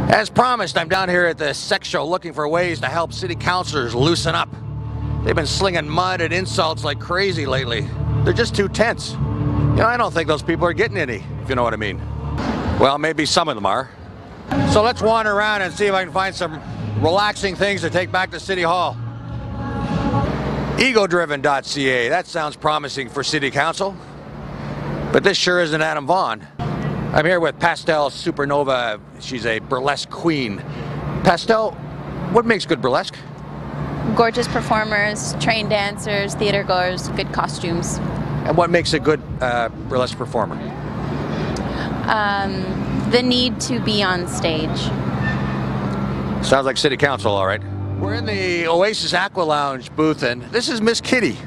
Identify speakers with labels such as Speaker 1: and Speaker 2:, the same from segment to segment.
Speaker 1: As promised, I'm down here at the sex show looking for ways to help city councilors loosen up. They've been slinging mud and insults like crazy lately. They're just too tense. You know, I don't think those people are getting any, if you know what I mean. Well, maybe some of them are. So let's wander around and see if I can find some relaxing things to take back to City Hall. Egodriven.ca, that sounds promising for City Council. But this sure isn't Adam Vaughn. I'm here with Pastel Supernova. She's a burlesque queen. Pastel, what makes good burlesque?
Speaker 2: Gorgeous performers, trained dancers, theater goers, good costumes.
Speaker 1: And what makes a good burlesque performer?
Speaker 2: The need to be on stage.
Speaker 1: Sounds like City Council, all right. We're in the Oasis Aqua Lounge booth, and this is Miss Kitty.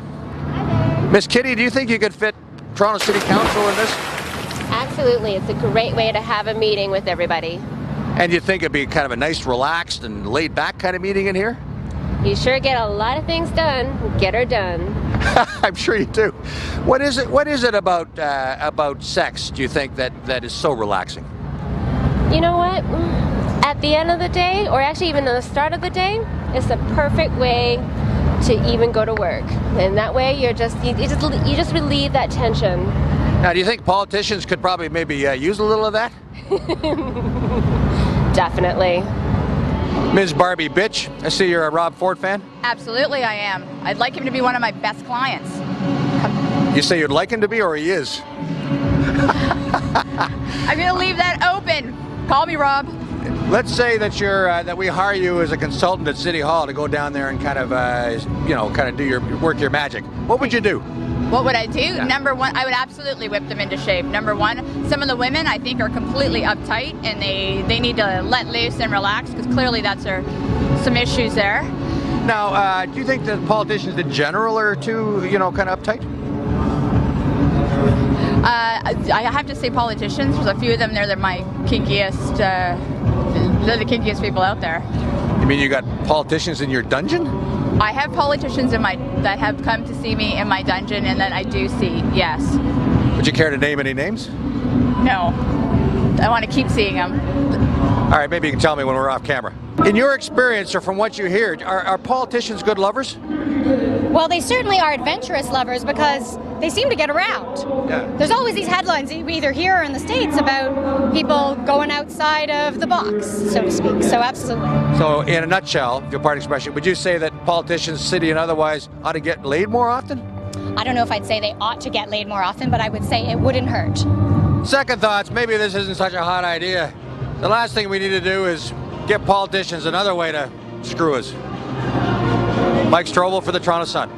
Speaker 1: Miss Kitty, do you think you could fit Toronto City Council in this?
Speaker 3: Absolutely. It's a great way to have a meeting with everybody.
Speaker 1: And you think it'd be kind of a nice, relaxed, and laid-back kind of meeting in here?
Speaker 3: You sure get a lot of things done. Get her done.
Speaker 1: I'm sure you do. What is it about sex, do you think, that is so relaxing?
Speaker 3: You know what? At the end of the day, or actually even at the start of the day, it's the perfect way to even go to work. And that way you just relieve that tension.
Speaker 1: Now, do you think politicians could probably maybe use a little of that?
Speaker 3: Definitely.
Speaker 1: Ms. Barbie Bitch, I see you're a Rob Ford fan.
Speaker 4: Absolutely I am. I'd like him to be one of my best clients.
Speaker 1: You say you'd like him to be, or he is?
Speaker 4: I'm going to leave that open. Call me Rob.
Speaker 1: Let's say that that we hire you as a consultant at City Hall to go down there and kind of do work your magic. What would you do?
Speaker 4: What would I do? Yeah. Number one, I would absolutely whip them into shape. Number one, some of the women I think are completely uptight and they need to let loose and relax, because clearly that's some issues there.
Speaker 1: Now, do you think that politicians in general are too, kind of uptight?
Speaker 4: I have to say politicians. There's a few of them there that are my kinkiest. They're the kinkiest people out there.
Speaker 1: You mean you got politicians in your dungeon?
Speaker 4: I have politicians that have come to see me in my dungeon, and that I do see, yes.
Speaker 1: Would you care to name any names?
Speaker 4: No. I want to keep seeing them.
Speaker 1: All right, maybe you can tell me when we're off camera. In your experience, or from what you hear, are politicians good lovers?
Speaker 5: Well, they certainly are adventurous lovers, because they seem to get around.
Speaker 1: Yeah.
Speaker 5: There's always these headlines that you either hear or in the States about people going outside of the box, so to speak. So absolutely.
Speaker 1: So in a nutshell, your party expression, would you say that politicians, city and otherwise, ought to get laid more often?
Speaker 5: I don't know if I'd say they ought to get laid more often, but I would say it wouldn't hurt.
Speaker 1: Second thoughts, maybe this isn't such a hot idea. The last thing we need to do is give politicians another way to screw us. Mike Strobel for the Toronto Sun.